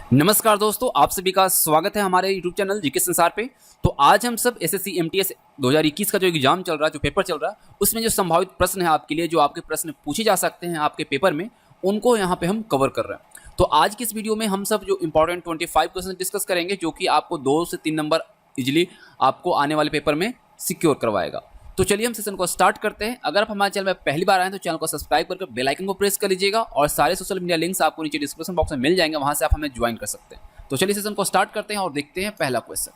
नमस्कार दोस्तों, आप सभी का स्वागत है हमारे YouTube चैनल जीके संसार पे। तो आज हम सब एसएससी एमटीएस 2021 का जो एग्जाम चल रहा है, जो पेपर चल रहा है, उसमें जो संभावित प्रश्न है आपके लिए, जो आपके प्रश्न पूछे जा सकते हैं आपके पेपर में, उनको यहाँ पे हम कवर कर रहे हैं। तो आज की इस वीडियो में हम सब जो इंपॉर्टेंट 25 क्वेश्चन डिस्कस करेंगे, जो कि आपको 2 से 3 नंबर इजिली आपको आने वाले पेपर में सिक्योर करवाएगा। तो चलिए हम सेशन को स्टार्ट करते हैं। अगर आप हमारे चैनल में पहली बार आए तो चैनल को सब्सक्राइब करके बेल आइकन को प्रेस कर लीजिएगा और सारे सोशल मीडिया लिंक्स आपको नीचे डिस्क्रिप्शन बॉक्स में मिल जाएंगे, वहां से आप हमें ज्वाइन कर सकते हैं। तो चलिए सेशन को स्टार्ट करते हैं और देखते हैं पहला क्वेश्चन।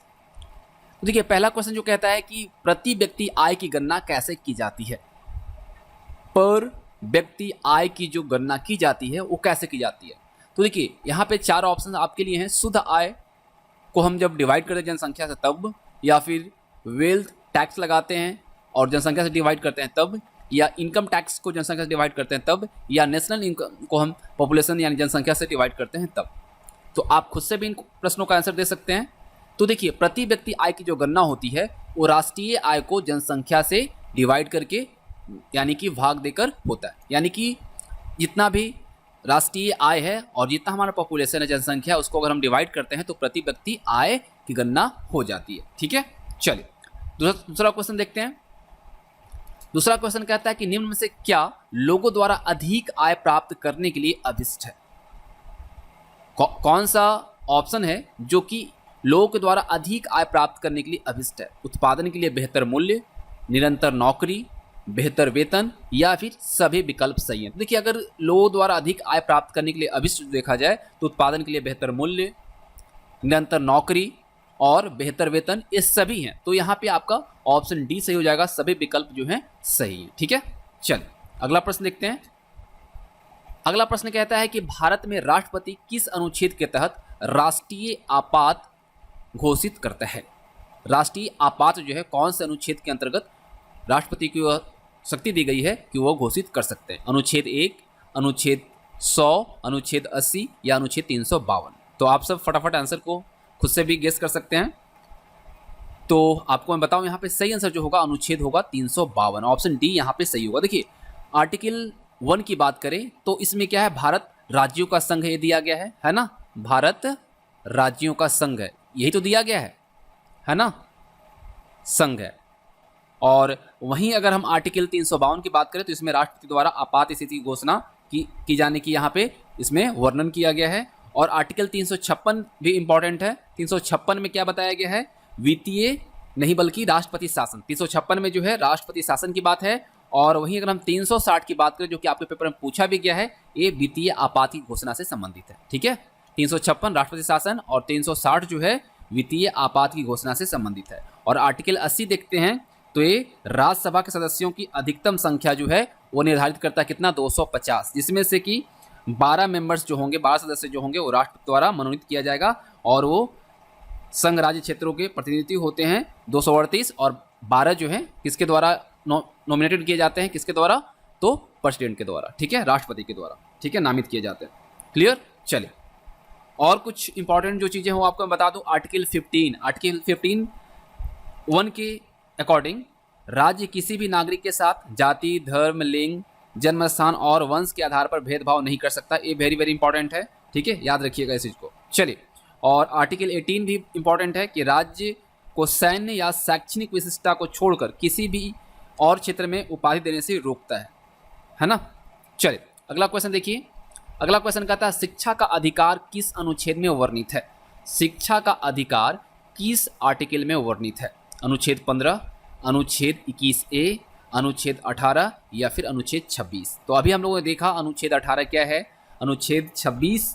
तो देखिए, पहला क्वेश्चन जो कहता है कि प्रति व्यक्ति आय की गणना कैसे की जाती है। पर व्यक्ति आय की जो गणना की जाती है वो कैसे की जाती है। तो देखिए, यहाँ पे 4 ऑप्शन आपके लिए हैं। शुद्ध आय को हम जब डिवाइड करते हैं जनसंख्या से तब, या फिर वेल्थ टैक्स लगाते हैं और जनसंख्या से डिवाइड करते हैं तब, या इनकम टैक्स को जनसंख्या से डिवाइड करते हैं तब, या नेशनल इनकम को हम पॉपुलेशन यानी जनसंख्या से डिवाइड करते हैं तब। तो आप खुद से भी इन प्रश्नों का आंसर दे सकते हैं। तो देखिए, प्रति व्यक्ति आय की जो गणना होती है वो राष्ट्रीय आय को जनसंख्या से डिवाइड करके यानी कि भाग देकर होता है। यानी कि जितना भी राष्ट्रीय आय है और जितना हमारा पॉपुलेशन है, जनसंख्या, उसको अगर हम डिवाइड करते हैं तो प्रति व्यक्ति आय की गणना हो जाती है। ठीक है, चलिए दूसरा क्वेश्चन देखते हैं। दूसरा क्वेश्चन कहता है कि निम्न में से क्या लोगों द्वारा अधिक आय प्राप्त करने के लिए अभिष्ट है। कौन सा ऑप्शन है जो कि लोगों के द्वारा अधिक आय प्राप्त करने के लिए अभिष्ट है। उत्पादन के लिए बेहतर मूल्य, निरंतर नौकरी, बेहतर वेतन, या फिर सभी विकल्प सही हैं। देखिए, अगर लोगों द्वारा अधिक आय प्राप्त करने के लिए अभिष्ट देखा जाए तो उत्पादन के लिए बेहतर मूल्य, निरंतर नौकरी और बेहतर वेतन, ये सभी हैं। तो यहाँ पे आपका ऑप्शन डी सही हो जाएगा, सभी विकल्प जो हैं सही हैं। ठीक है, चलिए अगला प्रश्न देखते हैं। अगला प्रश्न कहता है कि भारत में राष्ट्रपति किस अनुच्छेद के तहत राष्ट्रीय आपात घोषित करता है। राष्ट्रीय आपात जो है कौन से अनुच्छेद के अंतर्गत राष्ट्रपति को यह शक्ति दी गई है कि वो घोषित कर सकते हैं। अनुच्छेद 1, अनुच्छेद 100, अनुच्छेद 80 या अनुच्छेद 352। तो आप सब फटाफट आंसर को खुद से भी गेस कर सकते हैं। तो आपको मैं बताऊं, यहाँ पे सही आंसर जो होगा अनुच्छेद होगा 352। ऑप्शन डी यहाँ पे सही होगा। देखिए, आर्टिकल 1 की बात करें तो इसमें क्या है, भारत राज्यों का संघ ये दिया गया है ना। भारत राज्यों का संघ है, यही तो दिया गया है ना, संघ है। और वहीं अगर हम आर्टिकल 352 की बात करें तो इसमें राष्ट्रपति द्वारा आपात स्थिति की घोषणा की जाने की यहाँ पे इसमें वर्णन किया गया है। और आर्टिकल 356 भी इंपॉर्टेंट है। 356 में क्या बताया गया है, वित्तीय नहीं बल्कि राष्ट्रपति शासन। 356 में जो है राष्ट्रपति शासन की बात है। और वहीं अगर हम 360 की बात करें, जो कि आपके पेपर में पूछा भी गया है, ये वित्तीय आपात की घोषणा से संबंधित है। ठीक है, 356 राष्ट्रपति शासन और 360 जो है वित्तीय आपात की घोषणा से संबंधित है। और आर्टिकल 80 देखते हैं तो ये राज्यसभा के सदस्यों की अधिकतम संख्या जो है वो निर्धारित करता है कितना, 250, जिसमें से कि 12 मेंबर्स जो होंगे, 12 सदस्य जो होंगे वो राष्ट्रपति द्वारा मनोनीत किया जाएगा। और वो संघ राज्य क्षेत्रों के प्रतिनिधि होते हैं 238, और 12 जो है किसके द्वारा नॉमिनेटेड किए जाते हैं, किसके द्वारा, तो प्रेसिडेंट के द्वारा। ठीक है, राष्ट्रपति के द्वारा, ठीक है, नामित किए जाते हैं। क्लियर, चलिए और कुछ इंपॉर्टेंट जो चीजें हो आपको मैं बता दूं। आर्टिकल 15 1 के अकॉर्डिंग राज्य किसी भी नागरिक के साथ जाति, धर्म, लिंग, जन्म स्थान और वंश के आधार पर भेदभाव नहीं कर सकता। ये वेरी वेरी इंपॉर्टेंट है। ठीक है, याद रखिएगा इस चीज को। चलिए, और आर्टिकल 18 भी इंपॉर्टेंट है कि राज्य को सैन्य या शैक्षणिक विशिष्टता को छोड़कर किसी भी और क्षेत्र में उपाधि देने से रोकता है ना। चलिए अगला क्वेश्चन देखिए। अगला क्वेश्चन कहता है शिक्षा का अधिकार किस अनुच्छेद में वर्णित है। शिक्षा का अधिकार किस आर्टिकल में वर्णित है। अनुच्छेद 15, अनुच्छेद 21A, अनुच्छेद 18 या फिर अनुच्छेद 26। तो अभी हम लोगों ने देखा अनुच्छेद 18 क्या है, अनुच्छेद 26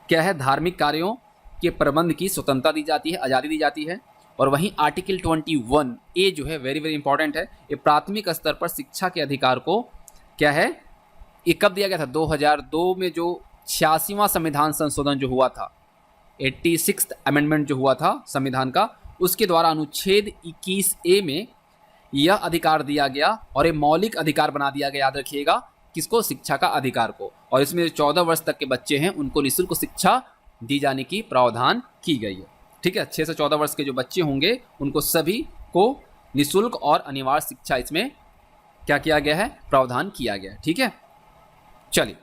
क्या है, धार्मिक कार्यों के प्रबंध की स्वतंत्रता दी जाती है, आज़ादी दी जाती है। और वहीं आर्टिकल 21A जो है वेरी वेरी इंपॉर्टेंट है, ये प्राथमिक स्तर पर शिक्षा के अधिकार को क्या है, ये कब दिया गया था, 2002 में जो 86वां संविधान संशोधन जो हुआ था, 86th अमेंडमेंट जो हुआ था संविधान का, उसके द्वारा अनुच्छेद 21A में यह अधिकार दिया गया और ये मौलिक अधिकार बना दिया गया। याद रखिएगा, किसको, शिक्षा का अधिकार को। और इसमें 14 वर्ष तक के बच्चे हैं उनको निःशुल्क शिक्षा दी जाने की प्रावधान की गई है। ठीक है, 6 से 14 वर्ष के जो बच्चे होंगे उनको सभी को निःशुल्क और अनिवार्य शिक्षा इसमें क्या किया गया है, प्रावधान किया गया है। ठीक है, चलिए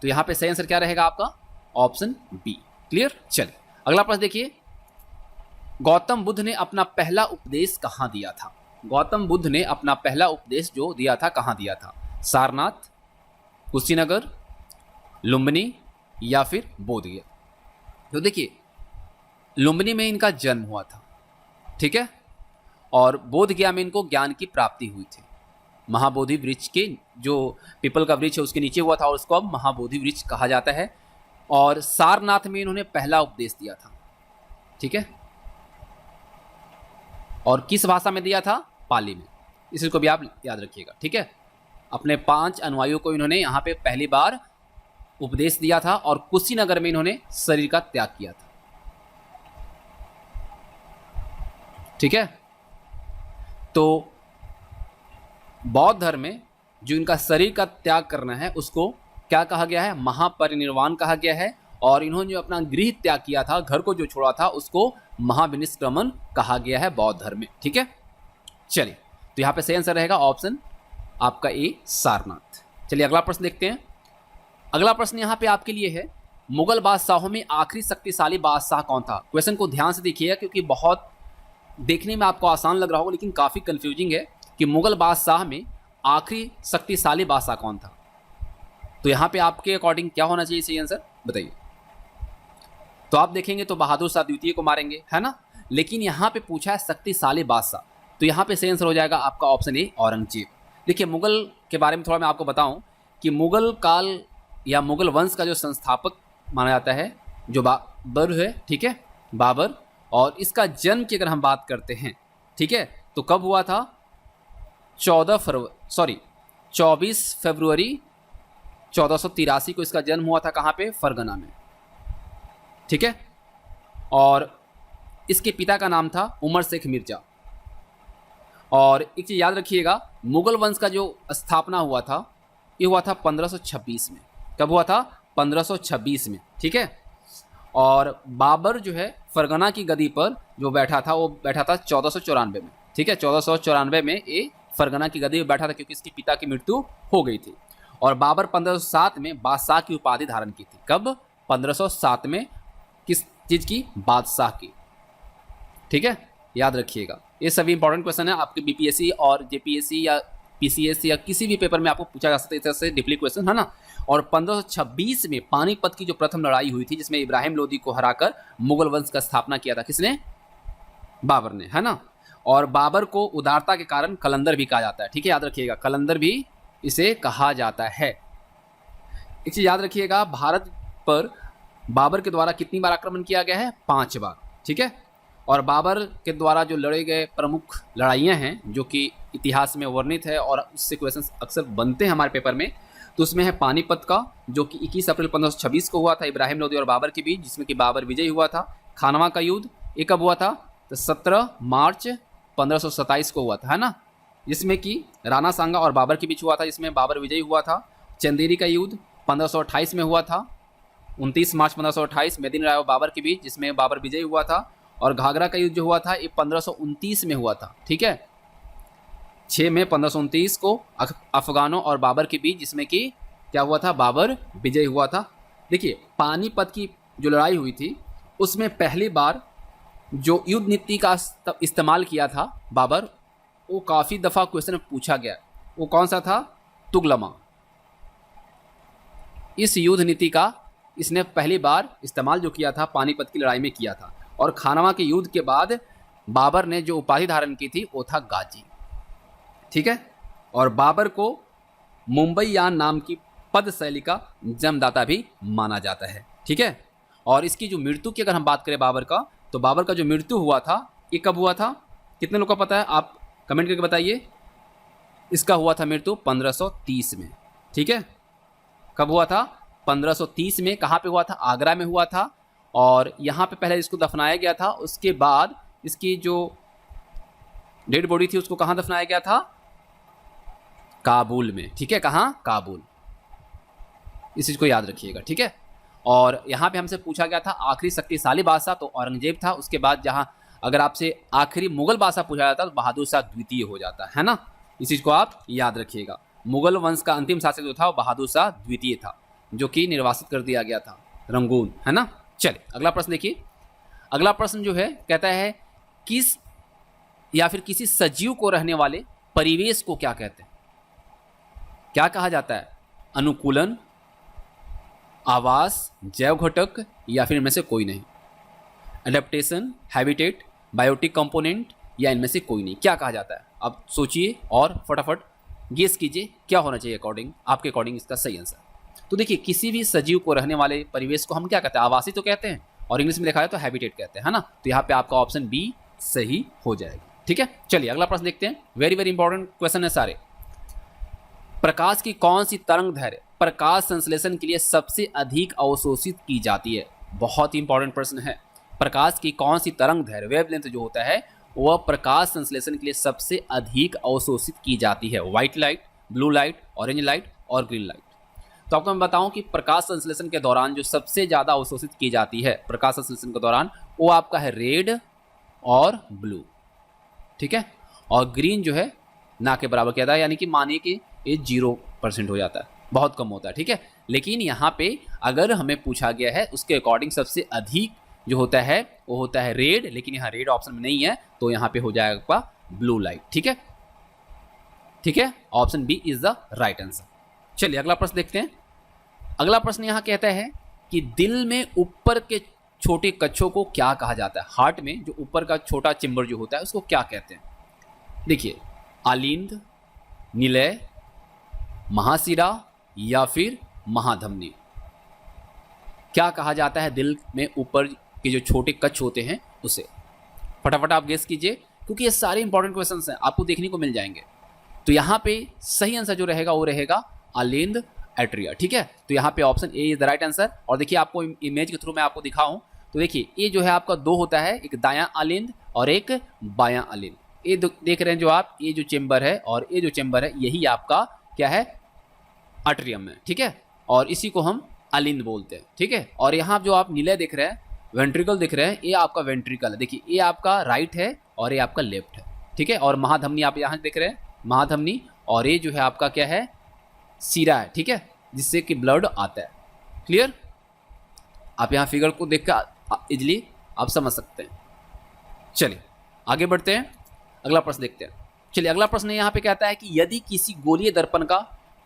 तो यहाँ पे सही आंसर क्या रहेगा आपका, ऑप्शन बी। क्लियर। चलिए अगला प्रश्न देखिए, गौतम बुद्ध ने अपना पहला उपदेश कहाँ दिया था? गौतम बुद्ध ने अपना पहला उपदेश जो दिया था कहाँ दिया था? सारनाथ, कुशीनगर, लुम्बिनी या फिर बोधगया? तो देखिए लुम्बिनी में इनका जन्म हुआ था, ठीक है, और बोधगया में इनको ज्ञान की प्राप्ति हुई थी। महाबोधि वृक्ष के जो पीपल का वृक्ष है उसके नीचे हुआ था और उसको अब महाबोधि वृक्ष कहा जाता है। और सारनाथ में इन्होंने पहला उपदेश दिया था, ठीक है, और किस भाषा में दिया था? पाली में। इसको भी आप याद रखिएगा, ठीक है। अपने 5 अनुयायियों को इन्होंने यहाँ पे पहली बार उपदेश दिया था और कुशीनगर में इन्होंने शरीर का त्याग किया था, ठीक है। तो बौद्ध धर्म में जो इनका शरीर का त्याग करना है उसको क्या कहा गया है? महापरिनिर्वाण कहा गया है। और इन्होंने जो अपना गृह त्याग किया था, घर को जो छोड़ा था, उसको महाविनिष्क्रमण कहा गया है बौद्ध धर्म में, ठीक है। चलिए तो यहाँ पे सही आंसर रहेगा ऑप्शन आपका ए, सारनाथ। चलिए अगला प्रश्न देखते हैं। अगला प्रश्न यहाँ पे आपके लिए है, मुगल बादशाहों में आखिरी शक्तिशाली बादशाह कौन था? क्वेश्चन को ध्यान से देखिएगा क्योंकि बहुत देखने में आपको आसान लग रहा होगा लेकिन काफ़ी कंफ्यूजिंग है कि मुगल बादशाह में आखिरी शक्तिशाली बादशाह कौन था। तो यहाँ पे आपके अकॉर्डिंग क्या होना चाहिए सही आंसर बताइए। तो आप देखेंगे तो बहादुर शाह द्वितीय को मारेंगे, है ना, लेकिन यहाँ पे पूछा है शक्तिशाली बादशाह, तो यहाँ पे सही आंसर हो जाएगा आपका ऑप्शन ए, औरंगजेब। देखिए मुगल के बारे में थोड़ा मैं आपको बताऊं कि मुगल काल या मुगल वंश का जो संस्थापक माना जाता है जो बाबर है, ठीक है, बाबर, और इसका जन्म की अगर हम बात करते हैं, ठीक है, तो कब हुआ था? 24 फरवरी 1483 को इसका जन्म हुआ था। कहाँ पे? फरगना में, ठीक है। और इसके पिता का नाम था उमर शेख मिर्जा। और एक चीज़ याद रखिएगा, मुगल वंश का जो स्थापना हुआ था ये हुआ था 1526 में। कब हुआ था? 1526 में, ठीक है। और बाबर जो है फरगना की गद्दी पर जो बैठा था वो बैठा था 1494 में, ठीक है, 1494 में ये फरगना की गद्दी पर बैठा था क्योंकि इसके पिता की मृत्यु हो गई थी। और बाबर 1507 में बादशाह की उपाधि धारण की थी। कब? 1507 में। किस चीज़ की? बादशाह की, ठीक है, याद रखिएगा। ये सभी इंपॉर्टेंट क्वेश्चन है आपके बीपीएससी और जेपीएससी या पीसीएस या किसी भी पेपर में आपको पूछा जा सकता है इस तरह से डीपली क्वेश्चन, है ना। और 1526 में पानीपत की जो प्रथम लड़ाई हुई थी जिसमें इब्राहिम लोदी को हराकर मुगल वंश का स्थापना किया था, किसने? बाबर ने, है ना। और बाबर को उदारता के कारण कलंदर भी कहा जाता है, ठीक है, याद रखिएगा, कलंदर भी इसे कहा जाता है। एक चीज याद रखिएगा, भारत पर बाबर के द्वारा कितनी बार आक्रमण किया गया है? 5 बार, ठीक है। और बाबर के द्वारा जो लड़े गए प्रमुख लड़ाइयाँ हैं जो कि इतिहास में वर्णित है और उससे क्वेश्चन अक्सर बनते हैं हमारे पेपर में, तो उसमें है पानीपत का जो कि 21 अप्रैल 1526 को हुआ था इब्राहिम लोदी और बाबर के बीच, जिसमें कि बाबर विजयी हुआ था। खानवा का युद्ध ये कब हुआ था? तो 17 मार्च 1527 को हुआ था, है ना, जिसमें कि राणा सांगा और बाबर के बीच हुआ था, जिसमें बाबर विजयी हुआ था। चंदेरी का युद्ध 1528 में हुआ था, 29 मार्च 1528 मेदिनी राय और बाबर के बीच, जिसमें बाबर विजयी हुआ था। और घाघरा का युद्ध जो हुआ था ये 1529 में हुआ था, ठीक है, 6 मई 1529 को अफगानों और बाबर के बीच, जिसमें कि क्या हुआ था? बाबर विजयी हुआ था। देखिए पानीपत की जो लड़ाई हुई थी उसमें पहली बार जो युद्ध नीति का इस्तेमाल किया था बाबर, वो काफ़ी दफ़ा क्वेश्चन में पूछा गया। वो कौन सा था? तुगलमा। इस युद्ध नीति का इसने पहली बार इस्तेमाल जो किया था पानीपत की लड़ाई में किया था। और खानवा के युद्ध के बाद बाबर ने जो उपाधि धारण की थी वो था गाजी, ठीक है। और बाबर को मुंबईयान नाम की पद शैली का जन्मदाता भी माना जाता है, ठीक है। और इसकी जो मृत्यु की अगर हम बात करें बाबर का, तो बाबर का जो मृत्यु हुआ था ये कब हुआ था? कितने लोग को पता है? आप कमेंट करके बताइए। इसका हुआ था मृत्यु 1530 में, ठीक है। कब हुआ था? 1530 में। कहाँ पे हुआ था? आगरा में हुआ था। और यहाँ पे पहले इसको दफनाया गया था, उसके बाद इसकी जो डेड बॉडी थी उसको कहाँ दफनाया गया था? काबुल में, ठीक है। कहाँ? काबुल। इस चीज़ को याद रखिएगा, ठीक है। और यहाँ पे हमसे पूछा गया था आखिरी शक्तिशाली बादशाह, तो औरंगजेब था। उसके बाद जहाँ अगर आपसे आखिरी मुगल बादशाह पूछा जाता तो बहादुर शाह द्वितीय हो जाता है ना। इस चीज़ को आप याद रखिएगा। मुगल वंश का अंतिम शासक जो था वो बहादुर शाह द्वितीय था, जो कि निर्वासित कर दिया गया था, रंगून, है ना। चलिए अगला प्रश्न देखिए। अगला प्रश्न जो है कहता है किस या फिर किसी सजीव को रहने वाले परिवेश को क्या कहते हैं? क्या कहा जाता है? अनुकूलन, आवास, जैव घटक या फिर इनमें से कोई नहीं? एडेप्टेशन, हैबिटेट, बायोटिक कंपोनेंट या इनमें से कोई नहीं? क्या कहा जाता है? अब सोचिए और फटाफट गेस कीजिए क्या होना चाहिए अकॉर्डिंग आपके अकॉर्डिंग इसका सही आंसर। तो देखिए किसी भी सजीव को रहने वाले परिवेश को हम क्या कहते हैं? आवासी तो कहते हैं और इंग्लिश में लिखा है तो हैबिटेट कहते हैं, है ना। तो यहाँ पे आपका ऑप्शन बी सही हो जाएगा। ठीक है, चलिए अगला प्रश्न देखते हैं। वेरी वेरी इंपॉर्टेंट क्वेश्चन है सारे। प्रकाश की कौन सी तरंग दैर्घ्य प्रकाश संश्लेषण के लिए सबसे अधिक अवशोषित की जाती है? बहुत ही इंपॉर्टेंट प्रश्न है। प्रकाश की कौन सी तरंग दैर्घ्य वेवलेंथ जो होता है वह प्रकाश संश्लेषण के लिए सबसे अधिक अवशोषित की जाती है? White light, blue light, orange light और ग्रीन लाइट। तो आपको मैं बताऊं कि प्रकाश संश्लेषण के दौरान जो सबसे ज़्यादा अवशोषित की जाती है प्रकाश संश्लेषण के दौरान वो आपका है रेड और ब्लू। ठीक है, और ग्रीन जो है ना के बराबर कहता है, यानी कि मानिए कि ये 0% हो जाता है, बहुत कम होता है। ठीक है, लेकिन यहाँ पे अगर हमें पूछा गया है उसके अकॉर्डिंग सबसे अधिक जो होता है वो होता है रेड, लेकिन यहाँ रेड ऑप्शन में नहीं है तो यहाँ पे हो जाएगा ब्लू लाइट। ठीक है, ठीक है, option B is the right answer. चलिए अगला प्रश्न देखते हैं। अगला प्रश्न यहाँ कहता है कि दिल में ऊपर के छोटे कच्छों को क्या कहा जाता है? हार्ट में जो ऊपर का छोटा चेम्बर जो होता है उसको क्या कहते हैं? देखिए, आलिंद, निलय, महाशिरा या फिर महाधमनी। क्या कहा जाता है दिल में ऊपर के जो छोटे कच्छ होते हैं उसे? फटाफट आप गेस कीजिए क्योंकि ये सारे इंपॉर्टेंट क्वेश्चंस हैं, आपको देखने को मिल जाएंगे। तो यहाँ पे सही आंसर जो रहेगा वो रहेगा आलिंद एट्रिया। ठीक है, तो यहाँ पे option A is the right answer. और देखिए आपको इमेज के थ्रू मैं आपको दिखाऊं तो देखिए ये जो है आपका दो होता है, एक दायां आलिंद और एक बायां आलिंद। ये देख रहे हैं जो आप, ये जो चेम्बर है और ये जो चेम्बर है यही आपका क्या है? एट्रियम है। ठीक है, और इसी को हम आलिंद बोलते हैं। ठीक है, और यहाँ जो आप नीले दिख रहे हैं, वेंट्रिकल दिख रहे हैं, ये आपका वेंट्रिकल है। देखिए ये आपका राइट है और ये आपका लेफ्ट है। ठीक है, और महाधमनी आप यहाँ देख रहे हैं, महाधमनी, और ये जो है आपका क्या है? सीरा है। ठीक है, जिससे कि ब्लड आता है। क्लियर? आप यहाँ फिगर को देखकर इजली आप समझ सकते हैं। चलिए आगे बढ़ते हैं, अगला प्रश्न देखते हैं। चलिए अगला प्रश्न यहाँ पे कहता है कि यदि किसी गोलीय दर्पण का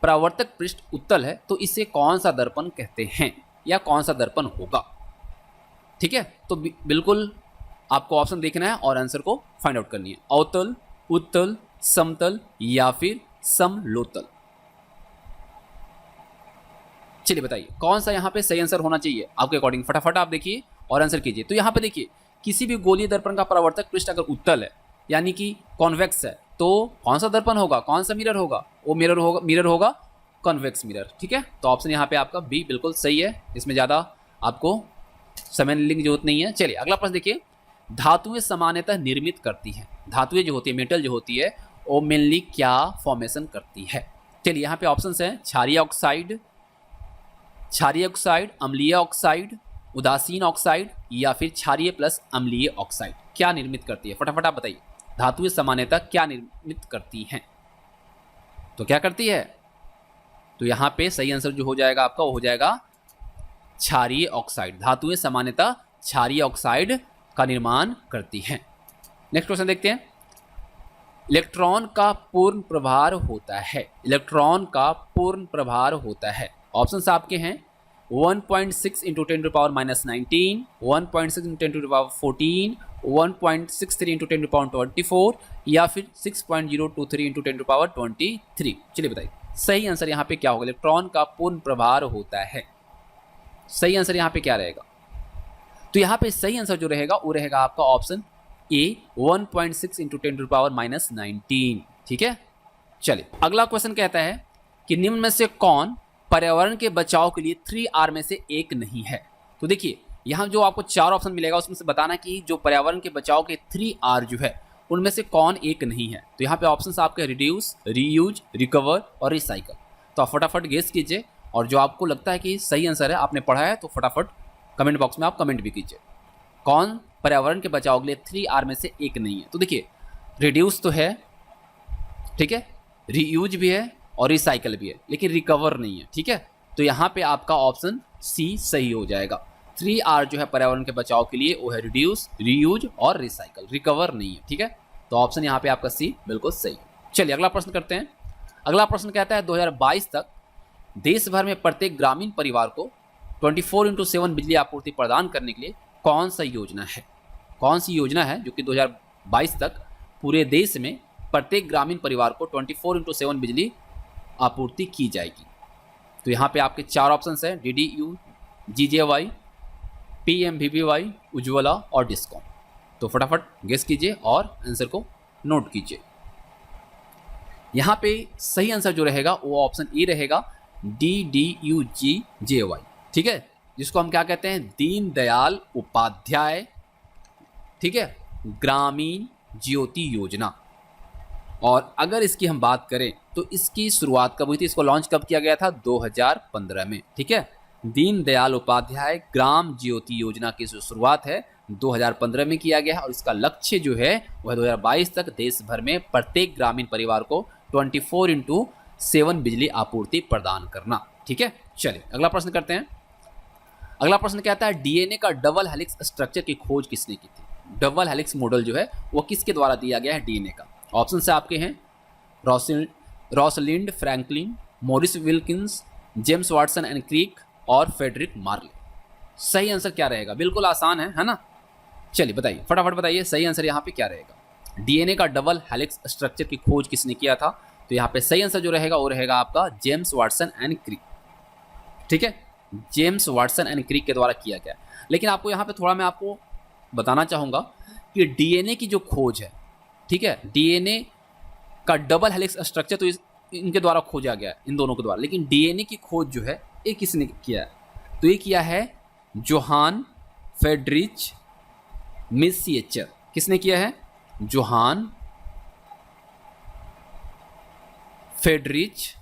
परावर्तक पृष्ठ उत्तल है तो इसे कौन सा दर्पण कहते हैं या कौन सा दर्पण होगा? ठीक है, तो बिल्कुल आपको ऑप्शन देखना है और आंसर को फाइंड आउट करनी है। अवतल, उत्तल, समतल या फिर समलोतल। चलिए बताइए कौन सा यहाँ पे सही आंसर होना चाहिए आपके अकॉर्डिंग? फटाफट आप देखिए और आंसर कीजिए। तो यहाँ पे देखिए किसी भी गोलीय दर्पण का परावर्तक पृष्ठ अगर उत्तल है यानी कि कॉन्वेक्स है तो कौन सा दर्पण होगा, कौन सा मिरर होगा? वो मिरर होगा कॉन्वेक्स मिरर। ठीक है, तो ऑप्शन यहाँ पे आपका बी बिल्कुल सही है, इसमें ज़्यादा आपको समय लेने की जरूरत नहीं है। चलिए अगला प्रश्न देखिए। धातुएं सामान्यतः निर्मित करती हैं, धातुएं जो होती है, मेटल जो होती है, वो मेनली क्या फॉर्मेशन करती है? चलिए यहाँ पे ऑप्शंस हैं क्षारीय ऑक्साइड, क्षारीय ऑक्साइड, अम्लीय ऑक्साइड, उदासीन ऑक्साइड या फिर क्षारीय प्लस अम्लीय ऑक्साइड। क्या निर्मित करती है? फटाफट आप बताइए। धातुएं सामान्यतः क्या निर्मित करती हैं? तो क्या करती है? तो यहाँ पे सही आंसर जो हो जाएगा आपका वो हो जाएगा क्षारीय ऑक्साइड। धातुएं सामान्यतः क्षारीय ऑक्साइड का निर्माण करती हैं। नेक्स्ट क्वेश्चन देखते हैं। इलेक्ट्रॉन का पूर्ण प्रभार होता है, इलेक्ट्रॉन का पूर्ण प्रभार होता है। ऑप्शंस आपके हैं 1.6 into 10 to power -19, 1.6 into 10 to power 14, 1.63 into 10 to power 24 या फिर 6.023 इंटू 10 टू पावर 23। चलिए बताइए सही आंसर यहाँ पे क्या होगा? इलेक्ट्रॉन का पूर्ण प्रभार होता है, सही आंसर यहाँ पे क्या रहेगा? तो यहाँ पे सही आंसर जो रहेगा वो रहेगा आपका option A 1.6 into 10 to power -19। ठीक है, चलिए अगला क्वेश्चन कहता है कि निम्न में से कौन पर्यावरण के बचाव के लिए 3R में से एक नहीं है? तो देखिए यहाँ जो आपको 4 ऑप्शन मिलेगा उसमें से बताना कि जो पर्यावरण के बचाव के 3R जो है उनमें से कौन एक नहीं है। तो यहाँ पे ऑप्शंस आपके रिड्यूस, रीयूज, रिकवर और रिसाइकल। तो आप फटाफट गेस कीजिए और जो आपको लगता है कि सही आंसर है, आपने पढ़ा है, तो फटाफट कमेंट बॉक्स में आप कमेंट भी कीजिए कौन पर्यावरण के बचाव के लिए 3R में से एक नहीं है। तो देखिए रिड्यूस तो है, ठीक है, रीयूज भी है और रिसाइकल भी है, लेकिन रिकवर नहीं है। ठीक है, तो यहाँ पे आपका ऑप्शन सी सही हो जाएगा। 3R जो है पर्यावरण के बचाव के लिए वो है रिड्यूस, रीयूज और रिसाइकल, रिकवर नहीं है। ठीक है, तो ऑप्शन यहाँ पे आपका सी बिल्कुल सही है। चलिए अगला प्रश्न करते हैं। अगला प्रश्न कहता है 2022 तक देश भर में प्रत्येक ग्रामीण परिवार को 24/7 बिजली आपूर्ति प्रदान करने के लिए कौन सा योजना है? कौन सी योजना है जो कि 2022 तक पूरे देश में प्रत्येक ग्रामीण परिवार को 24/7 बिजली आपूर्ति की जाएगी? तो यहाँ पे आपके 4 ऑप्शन है, DDU, GJY, PMVBY, उज्ज्वला और डिस्कॉम। तो फटाफट गेस कीजिए और आंसर को नोट कीजिए। यहाँ पे सही आंसर जो रहेगा वो ऑप्शन ए रहेगा, DDUGJY। ठीक है, जिसको हम क्या कहते हैं, दीनदयाल उपाध्याय, ठीक है, ग्रामीण ज्योति योजना। और अगर इसकी हम बात करें तो इसकी शुरुआत कब हुई थी, इसको लॉन्च कब किया गया था? 2015 में। ठीक है, दीनदयाल उपाध्याय ग्राम ज्योति योजना की जो शुरुआत है 2015 में किया गया है और इसका लक्ष्य जो है वह 2022 तक देश भर में प्रत्येक ग्रामीण परिवार को 24/7 बिजली आपूर्ति प्रदान करना। ठीक है, चलिए अगला प्रश्न करते हैं। अगला प्रश्न कहता है डीएनए का डबल हेलिक्स स्ट्रक्चर की खोज किसने की थी? डबल हेलिक्स मॉडल जो है वो किसके द्वारा दिया गया है डीएनए का? ऑप्शन से आपके हैं Rosalind Franklin, Maurice Wilkins, James Watson and Crick और फेडरिक मार्ले। सही आंसर क्या रहेगा? बिल्कुल आसान है ना? चलिए बताइए, फटाफट बताइए सही आंसर यहाँ पे क्या रहेगा। डीएनए का डबल हेलिक्स स्ट्रक्चर की खोज किसने किया था? तो यहाँ पे सही आंसर जो रहेगा वो रहेगा आपका जेम्स वाटसन एंड क्रिक। ठीक है, जेम्स वाटसन एंड क्रिक के द्वारा किया गया। लेकिन आपको यहाँ पे थोड़ा मैं आपको बताना चाहूँगा कि डीएनए की जो खोज है, ठीक है, डीएनए का डबल हेलिक्स स्ट्रक्चर तो इनके द्वारा खोजा गया है, इन दोनों के द्वारा, लेकिन डीएनए की खोज जो है ये किसने किया है? तो ये किया है जोहान फेडरिच मिसिएचर। किसने किया है? जोहान फेडरिच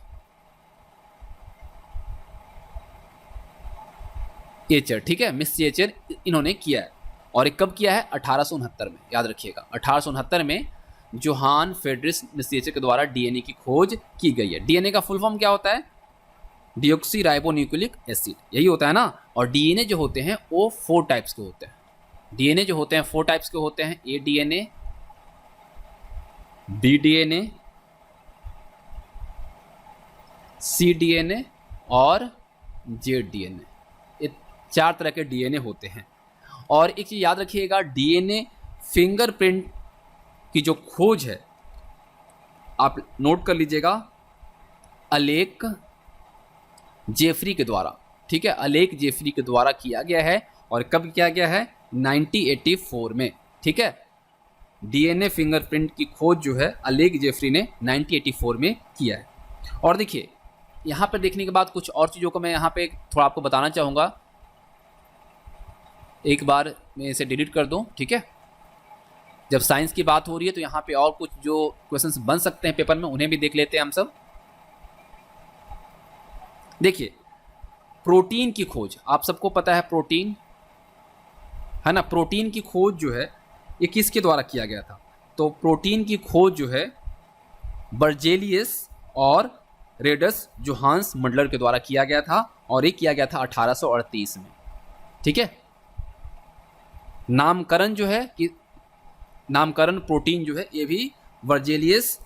एचर, ठीक है, मिसिएचर इन्होंने किया है। और ये कब किया है? 1869 में, याद रखिएगा 1869 में जोहान फेडरिच मिसिएचर के द्वारा डीएनए की खोज की गई है। डीएनए का फुल फॉर्म क्या होता है? डिऑक्सी राइबोन्यूक्लिक एसिड, यही होता है ना। और डीएनए जो होते हैं वो 4 टाइप्स के होते हैं। डीएनए जो होते हैं 4 टाइप्स के होते हैं, ए डीएनए, बी डीएनए, सी डीएनए और जेड डीएनए। ये 4 तरह के डीएनए होते हैं। और एक चीज़ याद रखिएगा, डीएनए फिंगरप्रिंट की जो खोज है आप नोट कर लीजिएगा, अलेक जेफरी के द्वारा, ठीक है, अलेक जेफरी के द्वारा किया गया है। और कब किया गया है? 1984 में। ठीक है, डीएनए फिंगरप्रिंट की खोज जो है अलेक जेफरी ने 1984 में किया है। और देखिए यहाँ पर देखने के बाद कुछ और चीज़ों को मैं यहाँ पे थोड़ा आपको बताना चाहूँगा। एक बार मैं इसे डिलीट कर दूँ, ठीक है। जब साइंस की बात हो रही है तो यहाँ पे और कुछ जो क्वेश्चंस बन सकते हैं पेपर में उन्हें भी देख लेते हैं हम सब। देखिए प्रोटीन की खोज, आप सबको पता है प्रोटीन है ना, प्रोटीन की खोज जो है ये किसके द्वारा किया गया था? तो प्रोटीन की खोज जो है बर्जेलियस और रेडस जोहान्स मंडलर के द्वारा किया गया था और ये किया गया था 1838 में। ठीक है, नामकरण जो है कि नामकरण प्रोटीन जो है ये भी बर्जेलियस,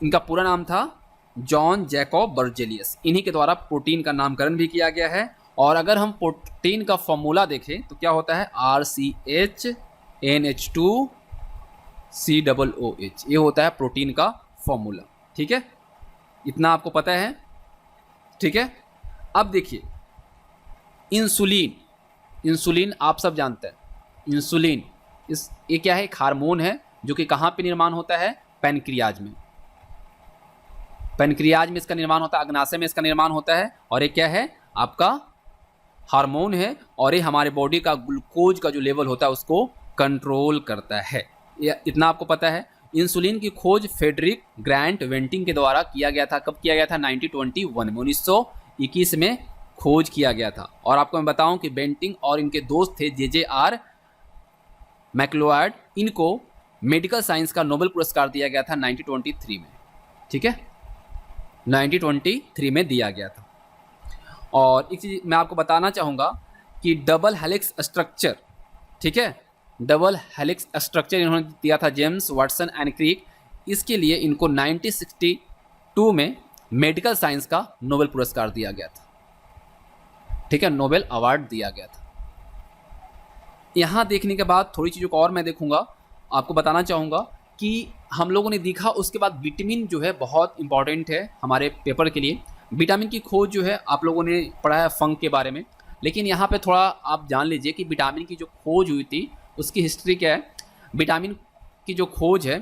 इनका पूरा नाम था जॉन जैकब बर्जेलियस, इन्हीं के द्वारा प्रोटीन का नामकरण भी किया गया है। और अगर हम प्रोटीन का फॉर्मूला देखें तो क्या होता है? RCHNH2COOH, ये होता है प्रोटीन का फॉर्मूला। ठीक है, इतना आपको पता है। ठीक है, अब देखिए इंसुलिन आप सब जानते हैं। इंसुलिन ये क्या है? एक हार्मोन है जो कि कहाँ पे निर्माण होता है? पैनक्रियाज में। पैनक्रियाज में इसका निर्माण होता है, अग्नाशय में इसका निर्माण होता है। और ये क्या है? आपका हार्मोन है और ये हमारे बॉडी का ग्लूकोज का जो लेवल होता है उसको कंट्रोल करता है। ये इतना आपको पता है। इंसुलिन की खोज फेडरिक ग्रांट वेंटिंग के द्वारा किया गया था। कब किया गया था? 1921 में, 1921 में खोज किया गया था। और आपको मैं बताऊं कि बेंटिंग और इनके दोस्त थे JJR मैक्लोआर्ड, इनको मेडिकल साइंस का नोबेल पुरस्कार दिया गया था 1923 में। ठीक है, 1923 में दिया गया था। और एक चीज़ मैं आपको बताना चाहूँगा कि डबल हेलिक्स स्ट्रक्चर, ठीक है, डबल हेलिक्स स्ट्रक्चर इन्होंने दिया था जेम्स वाटसन एंड क्रिक। इसके लिए इनको 1962 में मेडिकल साइंस का नोबेल पुरस्कार दिया गया था, ठीक है, नोबेल अवार्ड दिया गया था। यहाँ देखने के बाद थोड़ी चीज़ों को और मैं देखूंगा, आपको बताना चाहूँगा कि हम लोगों ने देखा उसके बाद विटामिन जो है बहुत इंपॉर्टेंट है हमारे पेपर के लिए। विटामिन की खोज जो है आप लोगों ने पढ़ा है फंक के बारे में, लेकिन यहाँ पे थोड़ा आप जान लीजिए कि विटामिन की जो खोज हुई थी उसकी हिस्ट्री क्या है। विटामिन की जो खोज है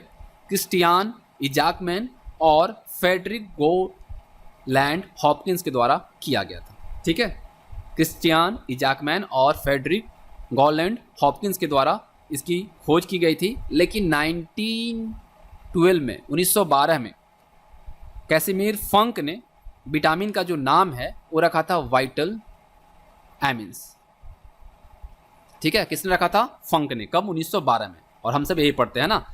क्रिस्टियान इजाकमैन और फेडरिक गोलैंड हॉपकिंस के द्वारा किया गया था, ठीक है, क्रिस्टियान इजाकमैन और फेडरिक गोलैंड हॉपकिंस के द्वारा इसकी खोज की गई थी। लेकिन 1912 में 1912 में कैसिमिर फंक ने विटामिन का जो नाम है वो रखा था वाइटल एमिन्स, ठीक है, किसने रखा था? फंक ने। कब? 1912 में। और हम सब यही पढ़ते हैं ना।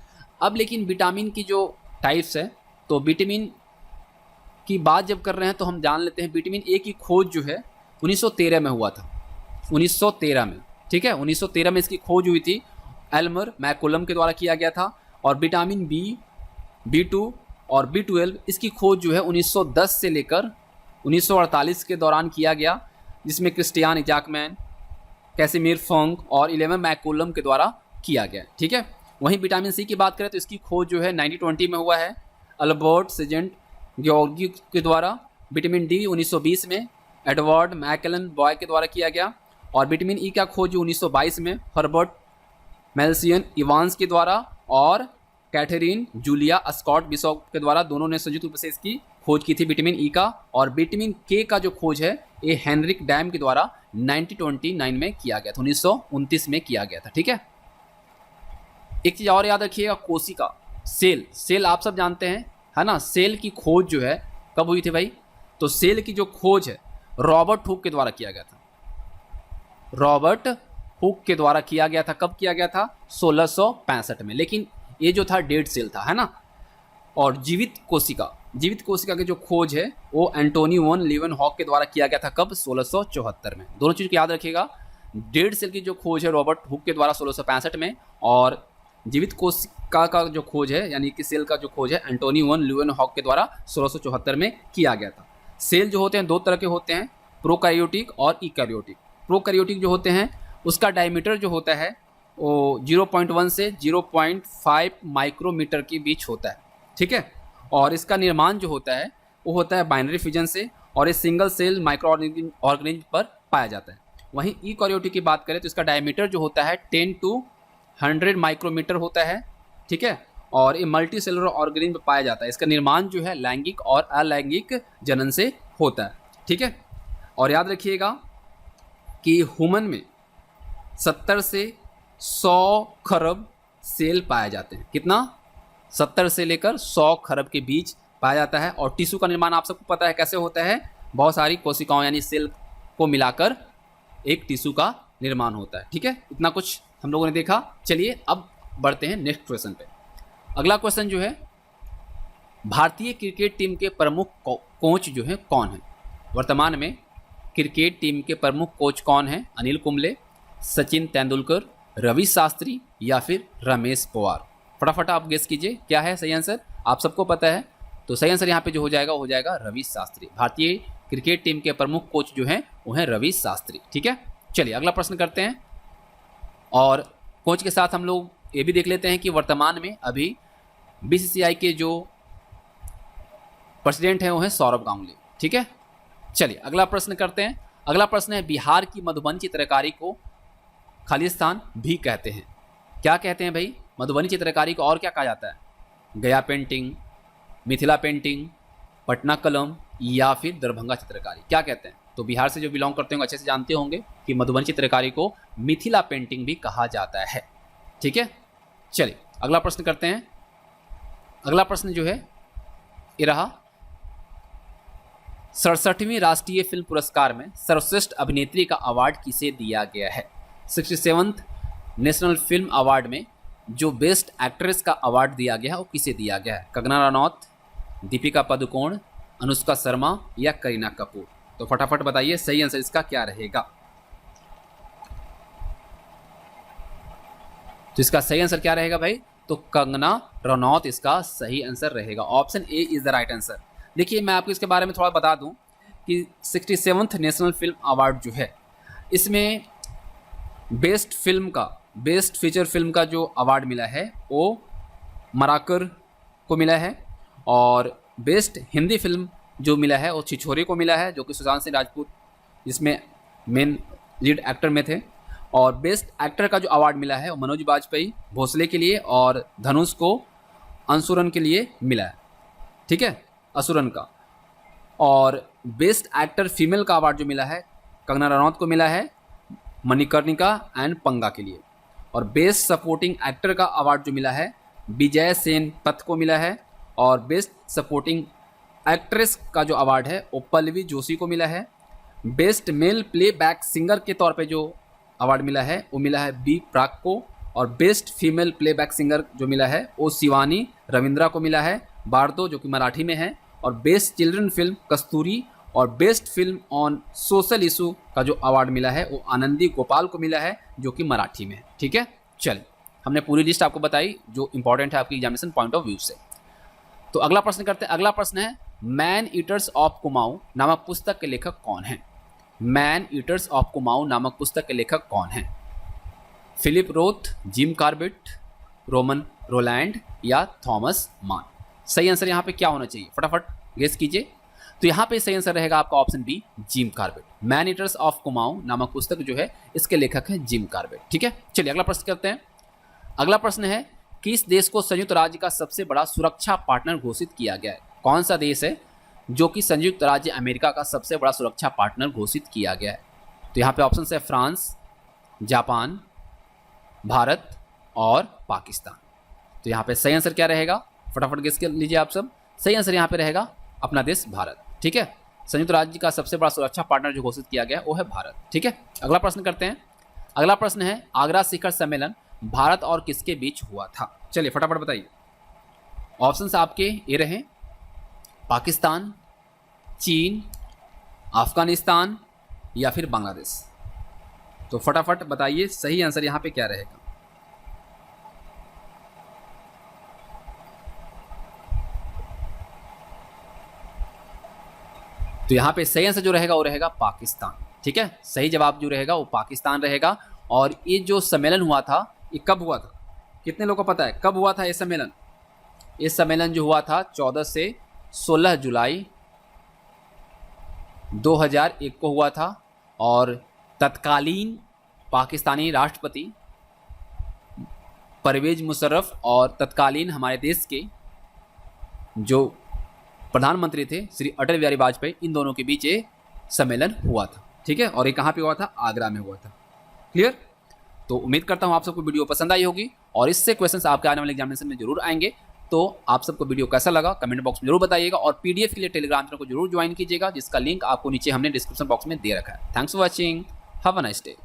अब लेकिन विटामिन की जो टाइप्स है, तो विटामिन की बात जब कर रहे हैं तो हम जान लेते हैं विटामिन ए की खोज जो है 1913 में हुआ था, 1913 में, ठीक है, 1913 में इसकी खोज हुई थी, एल्मर मैकुलम के द्वारा किया गया था। और विटामिन बी, B2 और B12 इसकी खोज जो है 1910 से लेकर 1948 के दौरान किया गया, जिसमें क्रिस्टियान इजाकमैन, कैसिमिर फंक और इलेवन मैकुलम के द्वारा किया गया, ठीक है। वहीं विटामिन सी की बात करें तो इसकी खोज जो है 1920 में हुआ है, अल्बर्ट सेजेंट ग्योर्गी के द्वारा। विटामिन डी 1920 में एडवर्ड मैकलन बॉय के द्वारा किया गया। और विटामिन ई का खोज 1922 में हर्बर्ट मेल्सियन इवांस के द्वारा और कैथरीन जूलिया स्कॉट बिशॉप के द्वारा, दोनों ने संयुक्त रूप से इसकी खोज की थी विटामिन ई का। और विटामिन के का जो खोज है ये हेनरिक डैम के द्वारा 1929 में किया गया था, 1929 में किया गया था, ठीक है। एक चीज़ और याद रखिएगा, कोशिका, सेल आप सब जानते हैं, है ना। सेल की खोज जो है कब हुई थी भाई? तो सेल की जो खोज है रॉबर्ट हुक के द्वारा किया गया था, रॉबर्ट हुक के द्वारा किया गया था। कब किया गया था? 1665 में। लेकिन ये जो था डेड सेल था, है ना। और जीवित कोशिका की जो खोज है वो एंटोनी वन लीवन-हॉक के द्वारा किया गया था। कब? 1674 में। दोनों चीज़ को याद रखिएगा, डेड सेल की जो खोज है रॉबर्ट हुक के द्वारा 1665 में, और जीवित कोशिका का जो खोज है यानी कि सेल का जो खोज है एंटोनी वन लीवन-हॉक के द्वारा 1674 में किया गया था। सेल जो होते हैं दो तरह के होते हैं, प्रोकैरियोटिक और यूकैरियोटिक। प्रोकैरियोटिक जो होते हैं उसका डायमीटर जो होता है वो 0.1 से 0.5 माइक्रोमीटर के बीच होता है, ठीक है। और इसका निर्माण जो होता है वो होता है बाइनरी फिजन से, और ये सिंगल सेल माइक्रो ऑर्गेनिज्म पर पाया जाता है। वहीं यूकैरियोटिक की बात करें तो इसका डायमीटर जो होता है 10 to 100 माइक्रोमीटर होता है, ठीक है। और ये मल्टी सेलुलर ऑर्गेनिज्म में पाया जाता है। इसका निर्माण जो है लैंगिक और अलैंगिक जनन से होता है, ठीक है। और याद रखिएगा कि ह्यूमन में 70 से 100 खरब सेल पाए जाते हैं। कितना? 70 से लेकर 100 खरब के बीच पाया जाता है। और टिश्यू का निर्माण आप सबको पता है कैसे होता है, बहुत सारी कोशिकाओं यानी सेल को मिलाकर एक टिश्यू का निर्माण होता है, ठीक है। इतना कुछ हम लोगों ने देखा। चलिए अब बढ़ते हैं नेक्स्ट क्वेश्चन पे। अगला क्वेश्चन जो है, भारतीय क्रिकेट टीम के प्रमुख कोच जो है कौन है? वर्तमान में क्रिकेट टीम के प्रमुख कोच कौन है? अनिल कुंबले, सचिन तेंदुलकर, रवि शास्त्री या फिर रमेश पवार? फटाफट आप गेस कीजिए क्या है सही आंसर। आप सबको पता है, तो सही आंसर यहाँ पे जो हो जाएगा वो हो जाएगा रवि शास्त्री। भारतीय क्रिकेट टीम के प्रमुख कोच जो हैं वो हैं रवि शास्त्री, ठीक है। चलिए अगला प्रश्न करते हैं। और कोच के साथ हम लोग ये भी देख लेते हैं कि वर्तमान में अभी बीसीसीआई के जो प्रेसिडेंट हैं वो हैं सौरभ गांगुली, ठीक है। चलिए अगला प्रश्न करते हैं। अगला प्रश्न है, बिहार की मधुबनी चित्रकारी को खालिस्तान भी कहते हैं। क्या कहते हैं भाई? मधुबनी चित्रकारी को और क्या कहा जाता है? गया पेंटिंग, मिथिला पेंटिंग, पटना कलम या फिर दरभंगा चित्रकारी? क्या कहते हैं? तो बिहार से जो बिलोंग करते होंगे अच्छे से जानते होंगे कि मधुबनी चित्रकारी को मिथिला पेंटिंग भी कहा जाता है, ठीक है। चलिए अगला प्रश्न करते हैं। अगला प्रश्न जो है ये रहा, 67वीं राष्ट्रीय फिल्म पुरस्कार में सर्वश्रेष्ठ अभिनेत्री का अवार्ड किसे दिया गया है? 67th नेशनल फिल्म अवार्ड में जो बेस्ट एक्ट्रेस का अवार्ड दिया गया है वो किसे दिया गया है? कंगना रनौत, दीपिका पादुकोण, अनुष्का शर्मा या करीना कपूर? तो फटाफट बताइए सही आंसर इसका क्या रहेगा। तो इसका सही आंसर क्या रहेगा भाई? तो कंगना रनौत इसका सही आंसर रहेगा। Option A is the right answer. देखिए मैं आपको इसके बारे में थोड़ा बता दूं कि 67th नेशनल फिल्म अवार्ड जो है, इसमें बेस्ट फीचर फिल्म का जो अवार्ड मिला है वो मराकर को मिला है, और बेस्ट हिंदी फिल्म जो मिला है वो छिछोरे को मिला है, जो कि सुशांत सिंह राजपूत इसमें मेन लीड एक्टर में थे। और बेस्ट एक्टर का जो अवार्ड मिला है वो मनोज बाजपेयी भोसले के लिए, और धनुष को अंशुरन के लिए मिला है, ठीक है, असुरन का। और बेस्ट एक्टर फीमेल का अवार्ड जो मिला है कंगना रनौत को मिला है मणिकर्णिका एंड पंगा के लिए। और बेस्ट सपोर्टिंग एक्टर का अवार्ड जो मिला है विजय सेन पथ को मिला है। और बेस्ट सपोर्टिंग एक्ट्रेस का जो अवार्ड है वो पल्लवी जोशी को मिला है। बेस्ट मेल प्लेबैक सिंगर के तौर पे जो अवार्ड मिला है वो मिला है बी प्राक को। और बेस्ट फीमेल प्लेबैक सिंगर जो मिला है वो शिवानी रविंद्रा को मिला है, बारदो जो कि मराठी में है। और बेस्ट चिल्ड्रन फिल्म कस्तूरी, और best film on social issue का जो अवार्ड मिला है वो आनंदी गोपाल को मिला है, जो कि मराठी में है, ठीक है। चलिए हमने पूरी लिस्ट आपको बताई जो इंपॉर्टेंट है आपकी एग्जामिनेशन पॉइंट ऑफ व्यू से। तो अगला प्रश्न करते हैं। अगला प्रश्न है मैन ईटर्स ऑफ कुमाऊं नामक पुस्तक के लेखक कौन हैं? मैन ईटर्स ऑफ कुमाऊं नामक पुस्तक के लेखक कौन हैं? Philip Roth, Jim Corbett, Romain Rolland या थॉमस मान? सही आंसर यहाँ पे क्या होना चाहिए, फटाफट गेस कीजिए। तो यहाँ पे सही आंसर रहेगा आपका option B, Jim Corbett. Man eaters of Kumaon नामक पुस्तक जो है इसके लेखक है जिम कार्बेट, ठीक है। चलिए अगला प्रश्न करते हैं। अगला प्रश्न है किस देश को संयुक्त राज्य का सबसे बड़ा सुरक्षा पार्टनर घोषित किया गया है? कौन सा देश है जो कि संयुक्त राज्य अमेरिका का सबसे बड़ा सुरक्षा पार्टनर घोषित किया गया है? तो यहाँ पे ऑप्शन है फ्रांस, जापान, भारत और पाकिस्तान। तो यहाँ पे सही आंसर क्या रहेगा, फटाफट गेस कर लीजिए आप सब। सही आंसर यहाँ पे रहेगा अपना देश भारत, ठीक है। संयुक्त राज्य का सबसे बड़ा सुरक्षा पार्टनर जो घोषित किया गया वो है भारत, ठीक है। अगला प्रश्न करते हैं। अगला प्रश्न है आगरा शिखर सम्मेलन भारत और किसके बीच हुआ था? चलिए फटाफट बताइए। ऑप्शंस आपके ये रहे पाकिस्तान, चीन, अफगानिस्तान या फिर बांग्लादेश। तो फटाफट बताइए सही आंसर यहाँ पे क्या रहेगा। तो यहाँ पे सही आंसर जो रहेगा वो रहेगा पाकिस्तान, ठीक है। सही जवाब जो रहेगा वो पाकिस्तान रहेगा। और ये जो सम्मेलन हुआ था ये कब हुआ था, कितने लोगों को पता है कब हुआ था ये सम्मेलन? ये सम्मेलन जो हुआ था 14 से 16 जुलाई 2001 को हुआ था। और तत्कालीन पाकिस्तानी राष्ट्रपति परवेज मुशर्रफ और तत्कालीन हमारे देश के जो प्रधानमंत्री थे श्री अटल बिहारी वाजपेयी, इन दोनों के बीच ये सम्मेलन हुआ था, ठीक है। और ये कहाँ पे हुआ था? आगरा में हुआ था। क्लियर? तो उम्मीद करता हूँ आप सबको वीडियो पसंद आई होगी और इससे क्वेश्चंस आपके आने वाले एग्जामिनेशन में जरूर आएंगे। तो आप सबको वीडियो कैसा लगा कमेंट बॉक्स में जरूर बताइएगा, और पीडीएफ के लिए टेलीग्राम चैनल को जरूर ज्वाइन कीजिएगा, जिसका लिंक आपको नीचे हमने डिस्क्रिप्शन बॉक्स में दे रखा है। Thanks for watching, have a nice day.